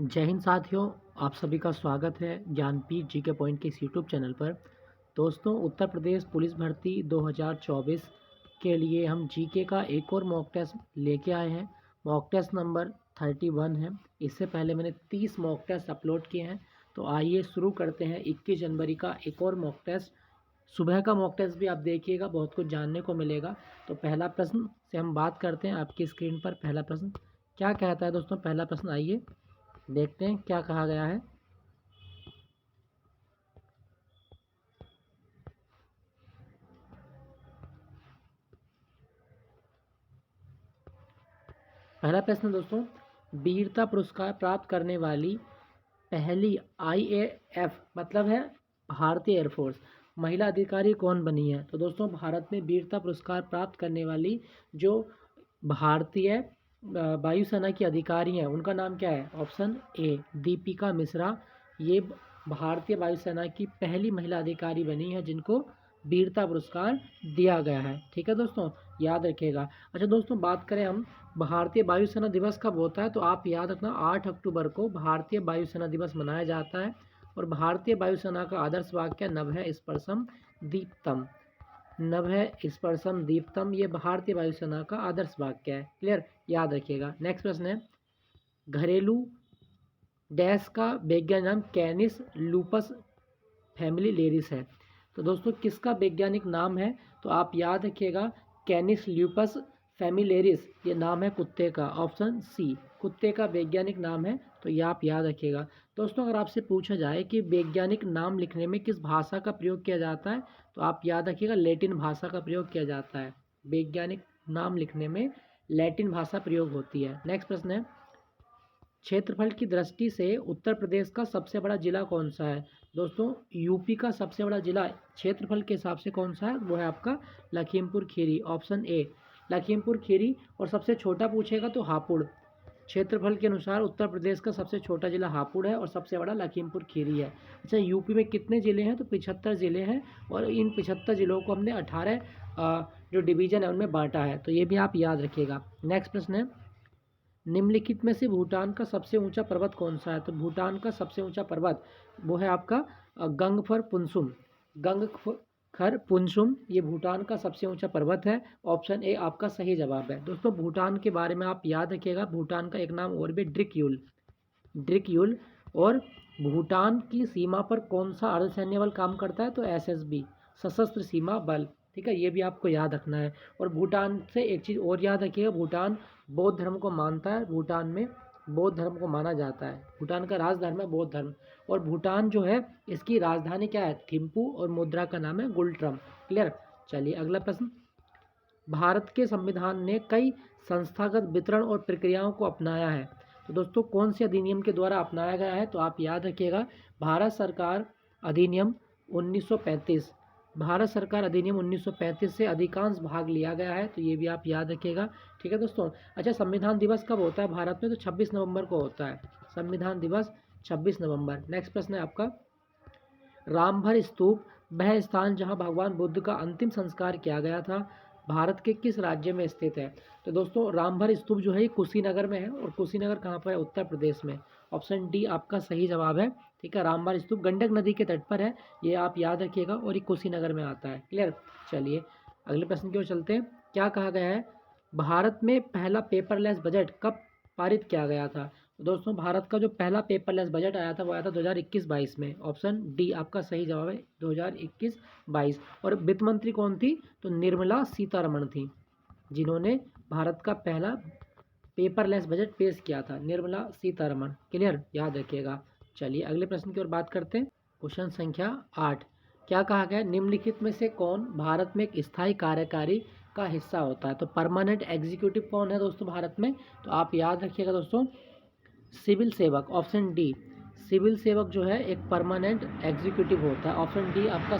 जय हिंद साथियों। आप सभी का स्वागत है ज्ञानपीठ जीके पॉइंट के इस यूट्यूब चैनल पर। दोस्तों, उत्तर प्रदेश पुलिस भर्ती 2024 के लिए हम जीके का एक और मॉक टेस्ट लेके आए हैं। मॉक टेस्ट नंबर 31 है। इससे पहले मैंने 30 मॉक टेस्ट अपलोड किए हैं। तो आइए शुरू करते हैं 21 जनवरी का एक और मॉक टेस्ट। सुबह का मॉक टेस्ट भी आप देखिएगा, बहुत कुछ जानने को मिलेगा। तो पहला प्रश्न से हम बात करते हैं। आपकी स्क्रीन पर पहला प्रश्न क्या कहता है दोस्तों? पहला प्रश्न आइए देखते हैं क्या कहा गया है। पहला प्रश्न दोस्तों, वीरता पुरस्कार प्राप्त करने वाली पहली आईएएफ मतलब है भारतीय एयरफोर्स महिला अधिकारी कौन बनी है? तो दोस्तों, भारत में वीरता पुरस्कार प्राप्त करने वाली जो भारतीय वायुसेना की अधिकारी हैं उनका नाम क्या है? Option A Deepika Mishra. ये भारतीय वायुसेना की पहली महिला अधिकारी बनी है जिनको वीरता पुरस्कार दिया गया है। ठीक है दोस्तों, याद रखिएगा। अच्छा दोस्तों, बात करें हम भारतीय वायुसेना दिवस कब होता है, तो आप याद रखना 8 अक्टूबर को भारतीय वायुसेना दिवस मनाया जाता है। और भारतीय वायुसेना का आदर्श वाक्य नभ है स्पर्शम दीप्तम। नभ है स्पर्शम दीप्तम, ये भारतीय वायुसेना का आदर्श वाक्य है। क्लियर, याद रखिएगा। नेक्स्ट प्रश्न है, घरेलू डैश का वैज्ञानिक नाम कैनिस लूपस फैमिली लेरिस है। तो दोस्तों, किसका वैज्ञानिक नाम है? तो आप याद रखिएगा कैनिस ल्यूपस फैमिलेरिस, ये नाम है कुत्ते का। ऑप्शन सी कुत्ते का वैज्ञानिक नाम है, तो ये आप याद रखिएगा। दोस्तों, अगर आपसे पूछा जाए कि वैज्ञानिक नाम लिखने में किस भाषा का प्रयोग किया जाता है, तो आप याद रखिएगा लैटिन भाषा का प्रयोग किया जाता है। वैज्ञानिक नाम लिखने में लैटिन भाषा प्रयोग होती है। नेक्स्ट प्रश्न है, क्षेत्रफल की दृष्टि से उत्तर प्रदेश का सबसे बड़ा जिला कौन सा है? दोस्तों, यूपी का सबसे बड़ा जिला क्षेत्रफल के हिसाब से कौन सा है? वो है आपका लखीमपुर खीरी। Option A Lakhimpur Kheri. और सबसे छोटा पूछेगा तो हापुड़। क्षेत्रफल के अनुसार उत्तर प्रदेश का सबसे छोटा जिला हापुड़ है और सबसे बड़ा लखीमपुर खीरी है। अच्छा, यूपी में कितने ज़िले हैं? तो 75 ज़िले हैं और इन 75 ज़िलों को हमने 18 जो डिवीज़न है उनमें बांटा है। तो ये भी आप याद रखिएगा। नेक्स्ट प्रश्न है, निम्नलिखित में से भूटान का सबसे ऊंचा पर्वत कौन सा है? तो भूटान का सबसे ऊंचा पर्वत वो है आपका गंगफर पुनसुम। गंगखर पुनसुम ये भूटान का सबसे ऊंचा पर्वत है। ऑप्शन ए आपका सही जवाब है। दोस्तों, भूटान के बारे में आप याद रखिएगा, भूटान का एक नाम और भी ड्रिकयुल। ड्रिकयुल। और भूटान की सीमा पर कौन सा अर्धसैन्य बल काम करता है? तो एसएसबी, सशस्त्र सीमा बल। ठीक है, ये भी आपको याद रखना है। और भूटान से एक चीज़ और याद रखिएगा, भूटान बौद्ध धर्म को मानता है। भूटान में बौद्ध धर्म को माना जाता है। भूटान का राजधर्म है बौद्ध धर्म। और भूटान जो है इसकी राजधानी क्या है? थिम्पू। और मुद्रा का नाम है गुलट्रम। क्लियर। चलिए अगला प्रश्न, भारत के संविधान ने कई संस्थागत वितरण और प्रक्रियाओं को अपनाया है। तो दोस्तों, कौन से अधिनियम के द्वारा अपनाया गया है? तो आप याद रखिएगा भारत सरकार अधिनियम 1935। भारत सरकार अधिनियम 1935 से अधिकांश भाग लिया गया है, तो ये भी आप याद रखिएगा। ठीक है दोस्तों। अच्छा, संविधान दिवस कब होता है भारत में? तो 26 नवंबर को होता है संविधान दिवस, 26 नवंबर। नेक्स्ट प्रश्न है आपका, रामभर स्तूप वह स्थान जहां भगवान बुद्ध का अंतिम संस्कार किया गया था, भारत के किस राज्य में स्थित है? तो दोस्तों, रामभर स्तूप जो है ये कुशीनगर में है। और कुशीनगर कहाँ पर है? उत्तर प्रदेश में। ऑप्शन डी आपका सही जवाब है। ठीक है, रामभर स्तूप गंडक नदी के तट पर है, ये आप याद रखिएगा। और ये कुशीनगर में आता है। क्लियर। चलिए अगले प्रश्न की ओर चलते हैं। क्या कहा गया है, भारत में पहला पेपरलेस बजट कब पारित किया गया था? तो दोस्तों, भारत का जो पहला पेपरलेस बजट आया था वो आया था 2021-22 में। ऑप्शन डी आपका सही जवाब है, 2021-22। और वित्त मंत्री कौन थी? तो निर्मला सीतारमण थी, जिन्होंने भारत का पहला पेपरलेस बजट पेश किया था, निर्मला सीतारमण। क्लियर, याद रखिएगा। चलिए अगले प्रश्न की ओर बात करते हैं। क्वेश्चन संख्या 8, क्या कहा गया, निम्नलिखित में से कौन भारत में एक स्थायी कार्यकारी का हिस्सा होता है? तो परमानेंट एग्जीक्यूटिव कौन है दोस्तों भारत में? तो आप याद रखिएगा दोस्तों, सिविल सेवक। ऑप्शन डी सिविल सेवक जो है एक परमानेंट एग्जीक्यूटिव होता है। ऑप्शन डी आपका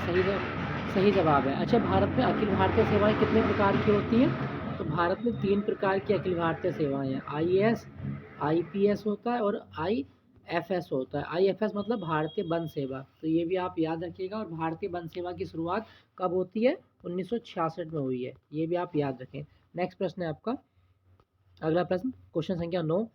सही जवाब है। अच्छा, भारत में अखिल भारतीय सेवाएं कितने प्रकार की होती हैं? तो भारत में 3 प्रकार की अखिल भारतीय सेवाएं हैं, आईएएस, आईपीएस होता है और आईएफएस होता है। आईएफएस मतलब भारतीय वन सेवा। तो ये भी आप याद रखिएगा। और भारतीय वन सेवा की शुरुआत कब होती है? 1966 में हुई है, ये भी आप याद रखें। नेक्स्ट प्रश्न है आपका, अगला प्रश्न क्वेश्चन संख्या 9,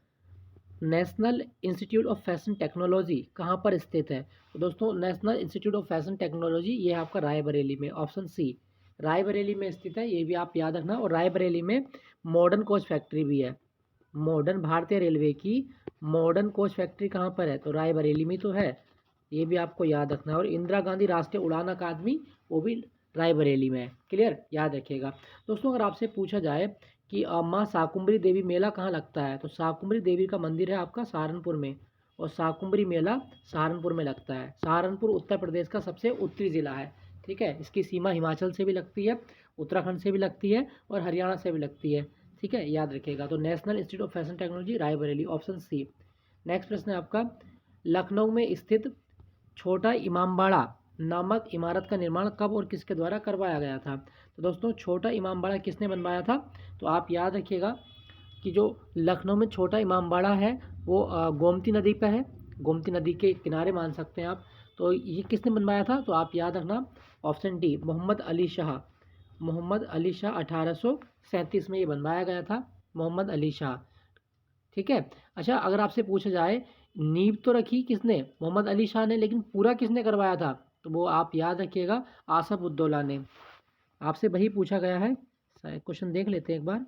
national institute of fashion technology कहाँ पर स्थित है? तो दोस्तों national institute of fashion technology ये है आपका रायबरेली में, ऑप्शन सी रायबरेली में स्थित है, ये भी आप याद रखना। और रायबरेली में मॉडर्न कोच फैक्ट्री भी है। मॉडर्न भारतीय रेलवे की मॉडर्न कोच फैक्ट्री कहाँ पर है? तो रायबरेली में तो है, ये भी आपको याद रखना है। और इंदिरा गांधी राष्ट्रीय उड़ान अकादमी वो भी रायबरेली में है। क्लियर, याद रखिएगा। दोस्तों अगर आपसे पूछा जाए कि माँ शाकुंभरी देवी मेला कहाँ लगता है? तो शाकुंभरी देवी का मंदिर है आपका सहारनपुर में, और शाकुंभरी मेला सहारनपुर में लगता है। सहारनपुर उत्तर प्रदेश का सबसे उत्तरी जिला है। ठीक है, इसकी सीमा हिमाचल से भी लगती है, उत्तराखंड से भी लगती है, और हरियाणा से भी लगती है। ठीक है, याद रखिएगा। तो national institute of fashion technology Raebareli, option C. Next प्रश्न है आपका, लखनऊ में स्थित छोटा इमामबाड़ा नामक इमारत का निर्माण कब और किसके द्वारा करवाया गया था? तो दोस्तों छोटा इमामबाड़ा किसने बनवाया था? तो आप याद रखिएगा कि जो लखनऊ में छोटा इमामबाड़ा है वो गोमती नदी पर है, गोमती नदी के किनारे मान सकते हैं आप। तो ये किसने बनवाया था? तो आप याद रखना ऑप्शन डी मोहम्मद अली शाह। मोहम्मद अली शाह 1837 में ये बनवाया गया था, मोहम्मद अली शाह। ठीक है। अच्छा अगर आपसे पूछा जाए नींव तो रखी किसने? मोहम्मद अली शाह ने, लेकिन पूरा किसने करवाया था? तो वो आप याद रखिएगा आसफ उद्दौला ने। आपसे वही पूछा गया है, क्वेश्चन देख लेते हैं एक बार।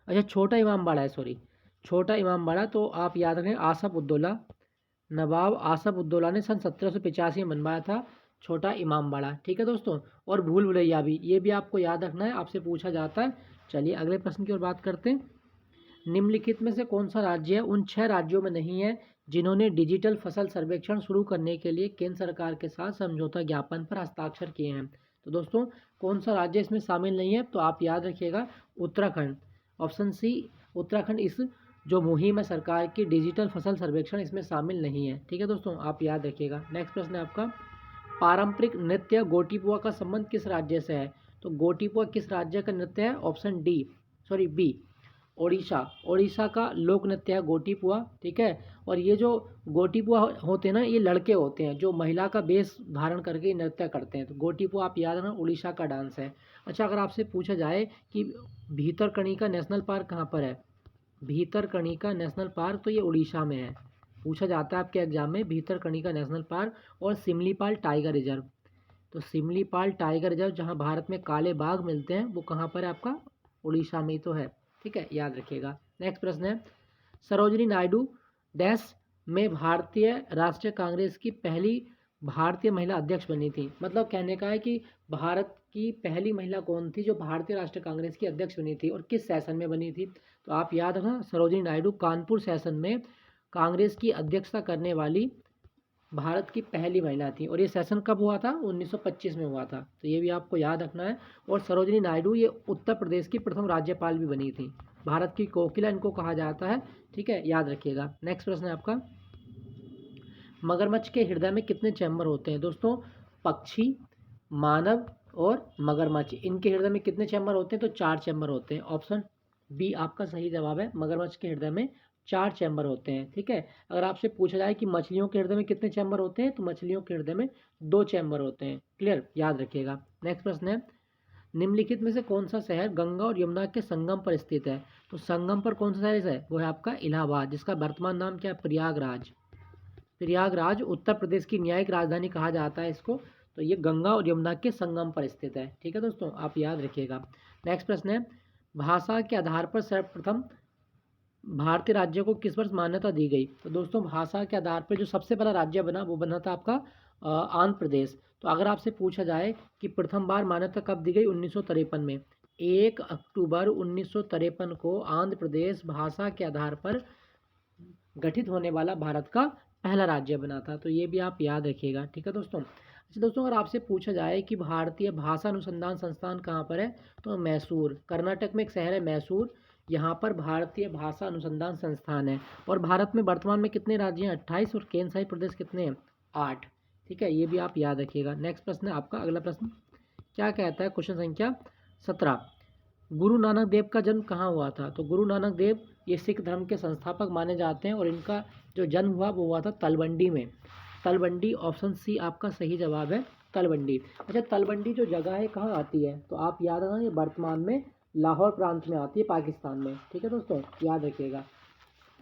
अच्छा छोटा इमामबाड़ा है, सॉरी छोटा इमामबाड़ा, तो आप याद रखें आसफ उद्दौला, नवाब आसफ उद्दौला ने सन 1785 में बनवाया था छोटा इमामबाड़ा। ठीक है दोस्तों, और भूल भुलैया भी, ये भी आपको याद रखना है, आपसे पूछा जाता है। चलिए अगले प्रश्न की ओर बात करते हैं। निम्नलिखित में से कौन सा राज्य उन 6 राज्यों में नहीं है जिन्होंने डिजिटल फसल सर्वेक्षण शुरू करने के लिए केंद्र सरकार के साथ समझौता ज्ञापन पर हस्ताक्षर किए हैं? तो दोस्तों कौन सा राज्य इसमें शामिल नहीं है? तो आप याद रखिएगा उत्तराखंड, ऑप्शन सी उत्तराखंड इस जो मुहिम है सरकार की डिजिटल फसल सर्वेक्षण इसमें शामिल नहीं है। ठीक है दोस्तों, आप याद रखिएगा। नेक्स्ट प्रश्न है आपका, पारंपरिक नृत्य गोटीपुआ का संबंध किस राज्य से है? तो गोटीपुआ किस राज्य का नृत्य है? Option D sorry B Odisha. Odisha का लोक नृत्य है गोटीपुआ। ठीक है, और ये जो गोटीपुआ होते हैं ना, ये लड़के होते हैं जो महिला का वेश धारण करके नृत्य करते हैं। तो गोटीपुआ आप याद रखना उड़ीसा का डांस है। अच्छा अगर आपसे पूछा जाए कि भीतरकनिका नेशनल पार्क कहाँ पर है? भीतरकनिका नेशनल पार्क तो ये उड़ीसा में है, पूछा जाता है आपके एग्जाम में भीतरकनिका नेशनल पार्क। और सिमलीपाल टाइगर रिजर्व, तो सिमलीपाल टाइगर रिजर्व जहाँ भारत में काले बाघ मिलते हैं वो कहाँ पर है आपका? उड़ीसा में ही तो है। ठीक है, याद रखिएगा। नेक्स्ट प्रश्न है, सरोजिनी नायडू डैश में भारतीय राष्ट्रीय कांग्रेस की पहली भारतीय महिला अध्यक्ष बनी थी। मतलब कहने का है कि भारत की पहली महिला कौन थी जो भारतीय राष्ट्रीय कांग्रेस की अध्यक्ष बनी थी और किस सेशन में बनी थी? तो आप याद रखना सरोजिनी नायडू कानपुर सेशन में कांग्रेस की अध्यक्षता करने वाली भारत की पहली महिला थी। और ये सेशन कब हुआ था? 1925 में हुआ था, तो ये भी आपको याद रखना है। और सरोजिनी नायडू ये उत्तर प्रदेश की प्रथम राज्यपाल भी बनी थी, भारत की कोकिला इनको कहा जाता है। ठीक है, याद रखिएगा। नेक्स्ट प्रश्न है आपका, मगरमच्छ के हृदय में कितने चैम्बर होते हैं? दोस्तों पक्षी, मानव और मगरमच्छ, इनके हृदय में कितने चैम्बर होते हैं? तो 4 चैम्बर होते हैं। ऑप्शन बी आपका सही जवाब है, मगरमच्छ के हृदय में 4 चैम्बर होते हैं। ठीक है, अगर आपसे पूछा जाए कि मछलियों के हृदय में कितने चैम्बर होते हैं, तो मछलियों के हृदय में 2 चैम्बर होते हैं। क्लियर, याद रखिएगा। नेक्स्ट प्रश्न है, निम्नलिखित में से कौन सा शहर गंगा और यमुना के संगम पर स्थित है? तो संगम पर कौन सा शहर है? वो है आपका इलाहाबाद, जिसका वर्तमान नाम क्या है? प्रयागराज। प्रयागराज उत्तर प्रदेश की न्यायिक राजधानी कहा जाता है इसको। तो ये गंगा और यमुना के संगम पर स्थित है। ठीक है दोस्तों, आप याद रखिएगा। नेक्स्ट प्रश्न है, भाषा के आधार पर सर्वप्रथम भारतीय राज्य को किस वर्ष मान्यता दी गई? तो दोस्तों भाषा के आधार पर जो सबसे पहला राज्य बना वो बना था आपका आंध्र प्रदेश। तो अगर आपसे पूछा जाए कि प्रथम बार मान्यता कब दी गई? 1953 में। 1 अक्टूबर 1953 को आंध्र प्रदेश भाषा के आधार पर गठित होने वाला भारत का पहला राज्य बना था। तो ये भी आप याद रखिएगा। ठीक है दोस्तों। अच्छा दोस्तों अगर आपसे पूछा जाए कि भारतीय भाषा अनुसंधान संस्थान कहाँ पर है? तो मैसूर, कर्नाटक में एक शहर है मैसूर, यहाँ पर भारतीय भाषा अनुसंधान संस्थान है। और भारत में वर्तमान में कितने राज्य हैं? 28, और केंद्र शासित प्रदेश कितने हैं? 8। ठीक है, ये भी आप याद रखिएगा। नेक्स्ट प्रश्न है आपका, अगला प्रश्न क्या कहता है? क्वेश्चन संख्या 17, गुरु नानक देव का जन्म कहाँ हुआ था? तो गुरु नानक देव ये सिख धर्म के संस्थापक माने जाते हैं और इनका जो जन्म हुआ वो हुआ था तलवंडी में। तलवंडी, ऑप्शन सी आपका सही जवाब है, तलवंडी। अच्छा तलवंडी जो जगह है कहाँ आती है? तो आप याद रखना ये वर्तमान में लाहौर प्रांत में आती है, पाकिस्तान में। ठीक है दोस्तों, याद रखिएगा।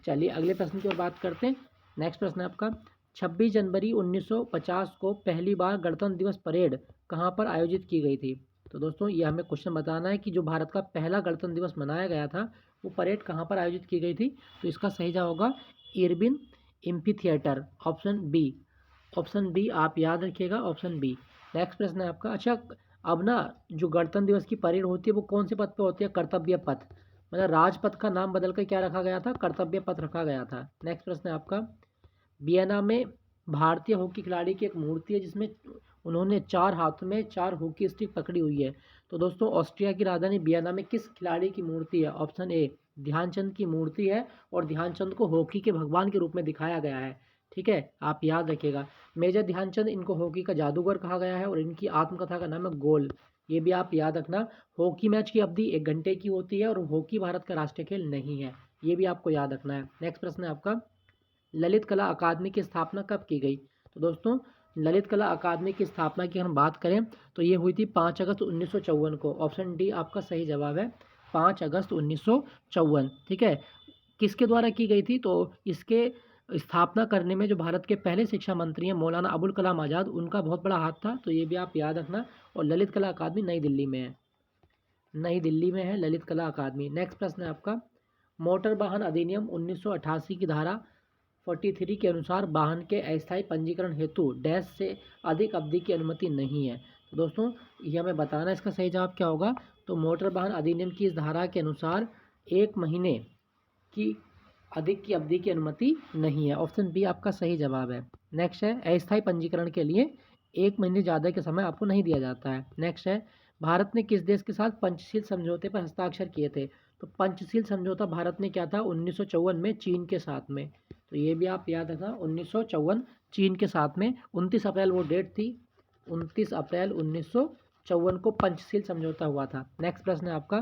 चलिए अगले प्रश्न की ओर बात करते हैं। नेक्स्ट प्रश्न है आपका, 26 जनवरी 1950 को पहली बार गणतंत्र दिवस परेड कहाँ पर आयोजित की गई थी? तो दोस्तों ये हमें क्वेश्चन बताना है कि जो भारत का पहला गणतंत्र दिवस मनाया गया था वो परेड कहाँ पर आयोजित की गई थी? तो इसका सही जवाब होगा Irwin amphitheatre, option B. Option B आप याद रखिएगा, ऑप्शन बी। नेक्स्ट प्रश्न है आपका, अच्छा अब ना जो गणतंत्र दिवस की परेड होती है वो कौन से पथ पे होती है? कर्तव्य पथ, मतलब राजपथ का नाम बदलकर क्या रखा गया था? कर्तव्य पथ रखा गया था। नेक्स्ट प्रश्न है आपका, वियना में भारतीय हॉकी खिलाड़ी की एक मूर्ति है जिसमें उन्होंने 4 हाथों में 4 हॉकी स्टिक पकड़ी हुई है। तो दोस्तों ऑस्ट्रिया की राजधानी वियना में किस खिलाड़ी की मूर्ति है? ऑप्शन ए ध्यानचंद की मूर्ति है और ध्यानचंद को हॉकी के भगवान के रूप में दिखाया गया है। ठीक है, आप याद रखिएगा। मेजर ध्यानचंद, इनको हॉकी का जादूगर कहा गया है और इनकी आत्मकथा का नाम है गोल। ये भी आप याद रखना। हॉकी मैच की अवधि 1 घंटे की होती है और हॉकी भारत का राष्ट्रीय खेल नहीं है, ये भी आपको याद रखना है। नेक्स्ट प्रश्न है आपका, ललित कला अकादमी की स्थापना कब की गई? तो दोस्तों ललित कला अकादमी की स्थापना की हम बात करें तो ये हुई थी 5 अगस्त 1954 को। ऑप्शन डी आपका सही जवाब है, 5 अगस्त 1954। ठीक है, किसके द्वारा की गई थी? तो इसके स्थापना करने में जो भारत के पहले शिक्षा मंत्री हैं मौलाना अबुल कलाम आज़ाद, उनका बहुत बड़ा हाथ था, तो ये भी आप याद रखना। और ललित कला अकादमी नई दिल्ली में है, नई दिल्ली में है ललित कला अकादमी। नेक्स्ट प्रश्न है आपका, मोटर वाहन अधिनियम 1988 की धारा 43 के अनुसार वाहन के अस्थायी पंजीकरण हेतु डैश से अधिक अवधि की अनुमति नहीं है। तो दोस्तों ये हमें बताना है इसका सही जवाब क्या होगा। तो मोटर वाहन अधिनियम की इस धारा के अनुसार 1 महीने की अधिक की अवधि की अनुमति नहीं है। ऑप्शन बी आपका सही जवाब है। नेक्स्ट है, अस्थायी पंजीकरण के लिए 1 महीने ज़्यादा के समय आपको नहीं दिया जाता है। नेक्स्ट है, भारत ने किस देश के साथ पंचशील समझौते पर हस्ताक्षर किए थे? तो पंचशील समझौता भारत ने किया था 1954 में चीन के साथ में। तो ये भी आप याद रखना, 1954 चीन के साथ में, 29 अप्रैल वो डेट थी, 29 अप्रैल 1954 को पंचशील समझौता हुआ था। नेक्स्ट प्रश्न है आपका,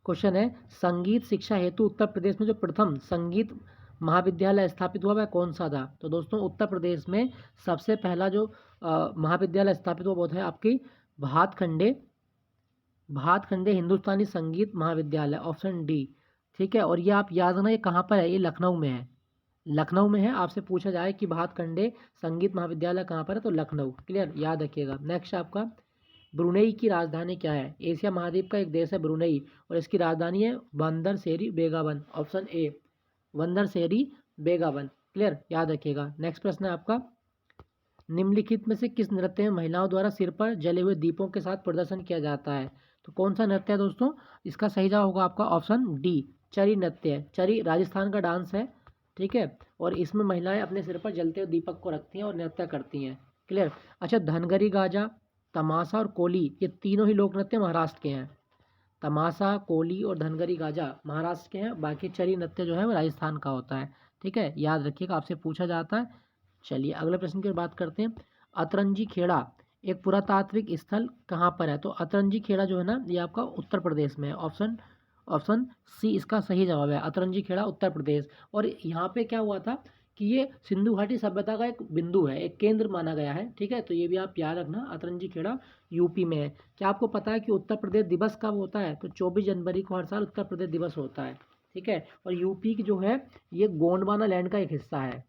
क्वेश्चन है, संगीत शिक्षा हेतु उत्तर प्रदेश में जो प्रथम संगीत महाविद्यालय स्थापित हुआ वह कौन सा था? तो दोस्तों उत्तर प्रदेश में सबसे पहला जो महाविद्यालय स्थापित हुआ वो है आपकी भातखंडे, भातखंडे हिंदुस्तानी संगीत महाविद्यालय, ऑप्शन डी। ठीक है, और ये आप याद रखना, ये कहाँ पर है? ये लखनऊ में है, लखनऊ में है। आपसे पूछा जाए कि भातखंडे संगीत महाविद्यालय कहाँ पर है, तो लखनऊ। क्लियर, याद रखिएगा। नेक्स्ट आपका, ब्रुनेई की राजधानी क्या है? एशिया महाद्वीप का एक देश है ब्रुनेई और इसकी राजधानी है बंदर शेरी बेगावन, ऑप्शन ए बंदर शेरी बेगावन। क्लियर, याद रखिएगा। नेक्स्ट प्रश्न है आपका, निम्नलिखित में से किस नृत्य में महिलाओं द्वारा सिर पर जले हुए दीपों के साथ प्रदर्शन किया जाता है? तो कौन सा नृत्य है दोस्तों? इसका सही जवाब होगा आपका ऑप्शन डी, चरी नृत्य है। चरी राजस्थान का डांस है, ठीक है, और इसमें महिलाएं अपने सिर पर जलते हुए दीपक को रखती हैं और नृत्य करती हैं। क्लियर। अच्छा, धनगरी गाजा, तमाशा और कोली, ये तीनों ही लोक नृत्य महाराष्ट्र के हैं। तमाशा, कोली और धनगरी गाजा महाराष्ट्र के हैं, बाकी चरी नृत्य जो है वो राजस्थान का होता है। ठीक है, याद रखिएगा, आपसे पूछा जाता है। चलिए अगले प्रश्न की बात करते हैं। अतरंजी खेड़ा एक पुरातात्विक स्थल कहाँ पर है? तो अतरंजी खेड़ा जो है ना, ये आपका उत्तर प्रदेश में है। ऑप्शन ऑप्शन सी इसका सही जवाब है, अतरंजी खेड़ा उत्तर प्रदेश। और यहाँ पे क्या हुआ था कि ये सिंधु घाटी सभ्यता का एक बिंदु है, एक केंद्र माना गया है। ठीक है, तो ये भी आप याद रखना, अतरंजी खेड़ा यूपी में है। क्या आपको पता है कि उत्तर प्रदेश दिवस कब होता है? तो 24 जनवरी को हर साल उत्तर प्रदेश दिवस होता है। ठीक है, और यूपी की जो है ये गोंडवाना लैंड का एक हिस्सा है।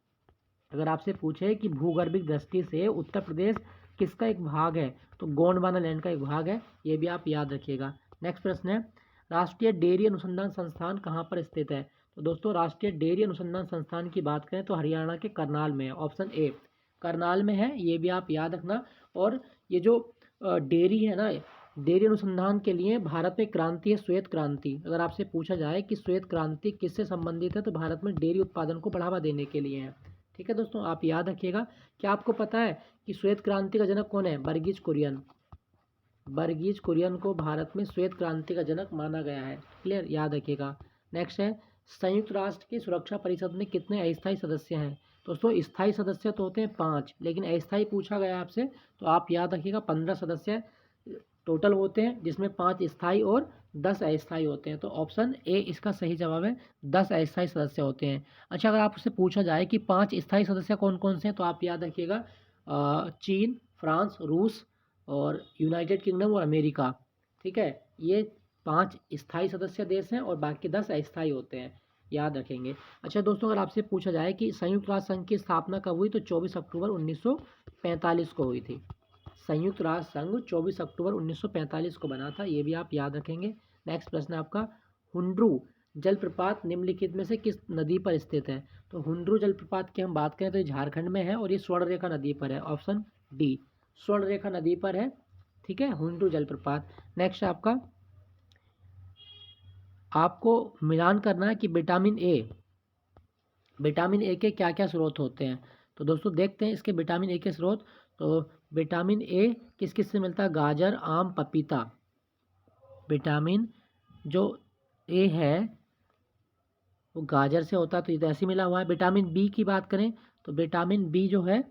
अगर आपसे पूछे कि भूगर्भिक दृष्टि से उत्तर प्रदेश किसका एक भाग है, तो गोंडवाना लैंड का एक भाग है, ये भी आप याद रखिएगा। नेक्स्ट प्रश्न है, राष्ट्रीय डेयरी अनुसंधान संस्थान कहाँ पर स्थित है? तो दोस्तों राष्ट्रीय डेयरी अनुसंधान संस्थान की बात करें तो हरियाणा के करनाल में है, ऑप्शन ए करनाल में है, ये भी आप याद रखना। और ये जो डेयरी है ना, डेयरी अनुसंधान के लिए भारत में क्रांति है श्वेत क्रांति। अगर आपसे पूछा जाए कि श्वेत क्रांति किससे संबंधित है, तो भारत में डेयरी उत्पादन को बढ़ावा देने के लिए है। ठीक है दोस्तों, आप याद रखिएगा। क्या आपको पता है कि श्वेत क्रांति का जनक कौन है? वर्गीज कुरियन। वर्गीज कुरियन को भारत में श्वेत क्रांति का जनक माना गया है। क्लियर, याद रखिएगा। नेक्स्ट है, संयुक्त राष्ट्र की सुरक्षा परिषद में कितने अस्थायी सदस्य हैं? दोस्तों स्थायी सदस्य तो होते हैं 5, लेकिन अस्थायी पूछा गया आपसे, तो आप याद रखिएगा 15 सदस्य टोटल होते हैं, जिसमें 5 स्थायी और 10 अस्थायी होते हैं। तो ऑप्शन ए इसका सही जवाब है, 10 अस्थायी सदस्य होते हैं। अच्छा, अगर आपसे पूछा जाए कि 5 स्थायी सदस्य कौन कौन से हैं, तो आप याद रखिएगा चीन, फ्रांस, रूस और यूनाइटेड किंगडम और अमेरिका। ठीक है, ये 5 स्थायी सदस्य देश हैं और बाकी 10 अस्थायी होते हैं, याद रखेंगे। अच्छा दोस्तों, अगर आपसे पूछा जाए कि संयुक्त राष्ट्र संघ की स्थापना कब हुई, तो 24 अक्टूबर 1945 को हुई थी। संयुक्त राष्ट्र संघ 24 अक्टूबर 1945 को बना था, ये भी आप याद रखेंगे। नेक्स्ट प्रश्न है आपका, हुंड्रू जलप्रपात निम्नलिखित में से किस नदी पर स्थित है? तो हुंड्रू जलप्रपात की हम बात करें तो ये झारखंड में है और ये स्वर्णरेखा नदी पर है, ऑप्शन डी, स्वर्णरेखा नदी पर है, ठीक है, हुंड्रू जलप्रपात। नेक्स्ट आपका, आपको मिलान करना है कि विटामिन ए के क्या क्या स्रोत होते हैं। तो दोस्तों देखते हैं इसके विटामिन ए के स्रोत। तो विटामिन ए किस किस से मिलता है? गाजर, आम, पपीता। विटामिन जो ए है वो गाजर से होता है, तो ये तो ऐसे मिला हुआ है। विटामिन बी की बात करें तो विटामिन बी जो है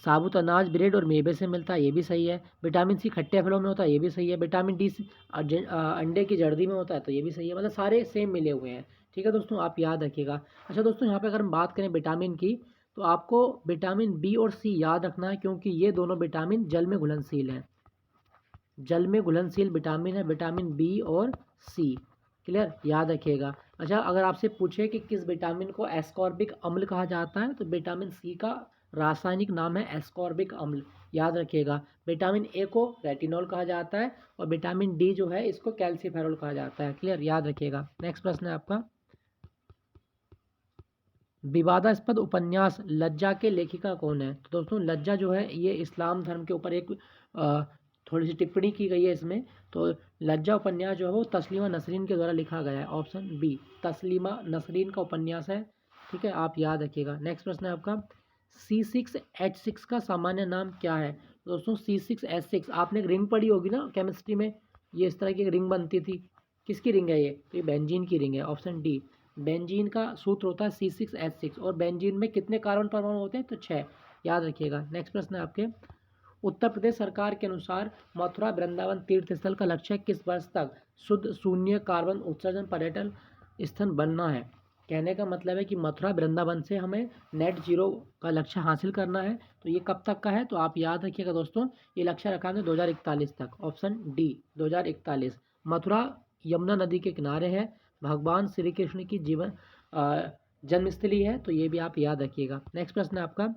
साबुत अनाज, ब्रेड और मेवे से मिलता है, ये भी सही है। विटामिन सी खट्टे फलों में होता है, ये भी सही है। विटामिन डी अंडे की जर्दी में होता है, तो ये भी सही है। मतलब सारे सेम मिले हुए हैं, ठीक है दोस्तों, आप याद रखिएगा। अच्छा दोस्तों, यहाँ पे अगर हम बात करें विटामिन की, तो आपको विटामिन बी और सी याद रखना है, क्योंकि ये दोनों विटामिन जल में घुलनशील हैं। जल में घुलनशील विटामिन है विटामिन बी और सी, क्लियर, याद रखिएगा। अच्छा, अगर आपसे पूछे कि किस विटामिन को एस्कॉर्बिक अम्ल कहा जाता है, तो विटामिन सी का रासायनिक नाम है एस्कॉर्बिक अम्ल, याद रखिएगा। विटामिन ए को रेटिनॉल कहा जाता है और विटामिन डी जो है इसको कैल्सीफेरॉल कहा जाता है, क्लियर, याद रखिएगा। नेक्स्ट प्रश्न है आपका, विवादास्पद उपन्यास लज्जा के लेखिका कौन है? तो दोस्तों लज्जा जो है ये इस्लाम धर्म के ऊपर एक थोड़ी सी टिप्पणी की गई है इसमें। तो लज्जा उपन्यास जो है वो तस्लीमा नसरीन के द्वारा लिखा गया है, ऑप्शन बी, तस्लीमा नसरीन का उपन्यास है, ठीक है, आप याद रखिएगा। नेक्स्ट प्रश्न है आपका, C6H6 का सामान्य नाम क्या है? दोस्तों C6H6 आपने एक रिंग पढ़ी होगी ना केमिस्ट्री में, ये इस तरह की एक रिंग बनती थी, किसकी रिंग है ये? तो ये बेंजीन की रिंग है, ऑप्शन डी, बेंजीन का सूत्र होता है C6H6 और बेंजीन में कितने कार्बन परमाणु होते हैं? तो 6, याद रखिएगा। नेक्स्ट प्रश्न है आपके, उत्तर प्रदेश सरकार के अनुसार मथुरा वृंदावन तीर्थ स्थल का लक्ष्य किस वर्ष तक शुद्ध शून्य कार्बन उत्सर्जन पर्यटन स्थल बनना है? कहने का मतलब है कि मथुरा वृंदावन से हमें नेट जीरो का लक्ष्य हासिल करना है, तो ये कब तक का है? तो आप याद रखिएगा दोस्तों, ये लक्ष्य रखा है 2041 तक, ऑप्शन डी 2041। मथुरा यमुना नदी के किनारे है, भगवान श्री कृष्ण की जन्मस्थली है, तो ये भी आप याद रखिएगा। नेक्स्ट प्रश्न है आपका,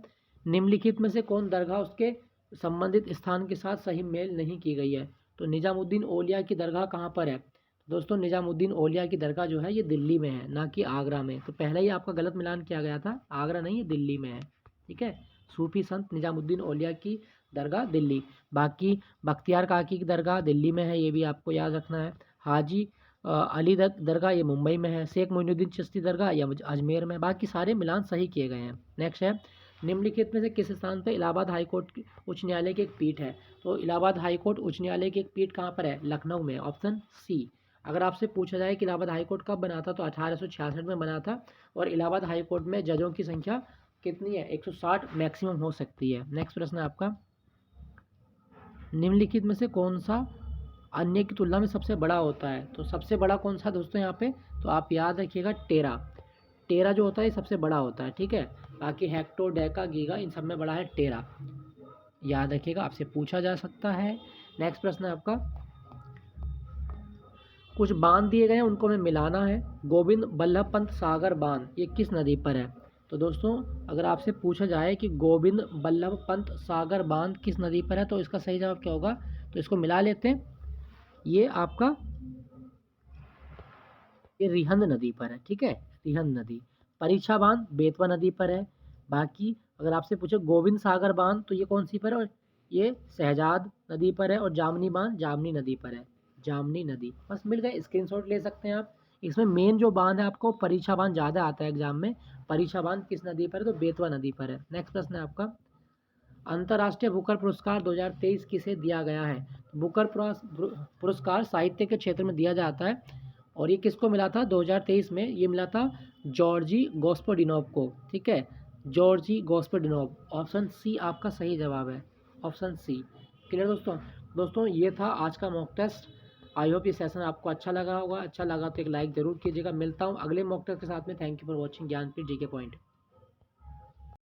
निम्नलिखित में से कौन दरगाह उसके संबंधित स्थान के साथ सही मेल नहीं की गई है? तो निजामुद्दीन औलिया की दरगाह कहाँ पर है? दोस्तों निजामुद्दीन औलिया की दरगाह जो है ये दिल्ली में है, ना कि आगरा में। तो पहले ही आपका गलत मिलान किया गया था, आगरा नहीं, ये दिल्ली में है, ठीक है। सूफी संत निजामुद्दीन औलिया की दरगाह दिल्ली, बाकी बख्तियार काकी की दरगाह दिल्ली में है, ये भी आपको याद रखना है। हाजी अली दरगाह ये मुंबई में है। शेख मोइनुद्दीन चिश्ती दरगाह या अजमेर में, बाकी सारे मिलान सही किए गए हैं। नेक्स्ट है, निम्नलिखित में से किस स्थान पर इलाहाबाद हाईकोर्ट उच्च न्यायालय की एक पीठ है? तो इलाहाबाद हाईकोर्ट उच्च न्यायालय की एक पीठ कहाँ पर है? लखनऊ में, ऑप्शन सी। अगर आपसे पूछा जाए कि इलाहाबाद हाईकोर्ट कब बना था, तो 1866 में बना था और इलाहाबाद हाईकोर्ट में जजों की संख्या कितनी है? 160 मैक्सिमम हो सकती है। नेक्स्ट प्रश्न है आपका, निम्नलिखित में से कौन सा अन्य की तुलना में सबसे बड़ा होता है? तो सबसे बड़ा कौन सा दोस्तों यहाँ पे? तो आप याद रखिएगा टेरा, टेरा जो होता है ये सबसे बड़ा होता है, ठीक है। बाकी हेक्टो, डेका, गीगा इन सब में बड़ा है टेरा, याद रखिएगा, आपसे पूछा जा सकता है। नेक्स्ट प्रश्न है आपका, कुछ बांध दिए गए हैं उनको हमें मिलाना है। गोविंद बल्लभ पंत सागर बांध ये किस नदी पर है? तो दोस्तों अगर आपसे पूछा जाए कि गोविंद बल्लभ पंत सागर बांध किस नदी पर है, तो इसका सही जवाब क्या होगा? तो इसको मिला लेते हैं, ये आपका ये रिहंद नदी पर है, ठीक है, रिहंद नदी। परीक्षा बांध बेतवा नदी पर है। बाकी अगर आपसे पूछे गोविंद सागर बांध तो ये कौन सी पर है? और ये शहजाद नदी पर है। और जामनी बांध जामनी नदी पर है, जामनी नदी। बस मिल गए, स्क्रीनशॉट ले सकते हैं आप। इसमें मेन जो बांध है आपको परीक्षा बांध ज़्यादा आता है एग्जाम में। परीक्षा बांध किस नदी पर है? तो बेतवा नदी पर है। नेक्स्ट प्रश्न है आपका, अंतर्राष्ट्रीय बुकर पुरस्कार 2023 किसे दिया गया है? बुकर पुरस्कार साहित्य के क्षेत्र में दिया जाता है और ये किसको मिला था 2023 में? ये मिला था जॉर्जी गोस्पोडिनोव को, ठीक है, जॉर्जी गोस्पोडिनोव, ऑप्शन सी आपका सही जवाब है, ऑप्शन सी। क्लियर दोस्तों? दोस्तों ये था आज का मॉक टेस्ट। आई होप ये सेशन आपको अच्छा लगा होगा, अच्छा लगा तो एक लाइक ज़रूर कीजिएगा। मिलता हूँ अगले मॉक टेस्ट के साथ में। Thank you for watching Jnanpith GK point.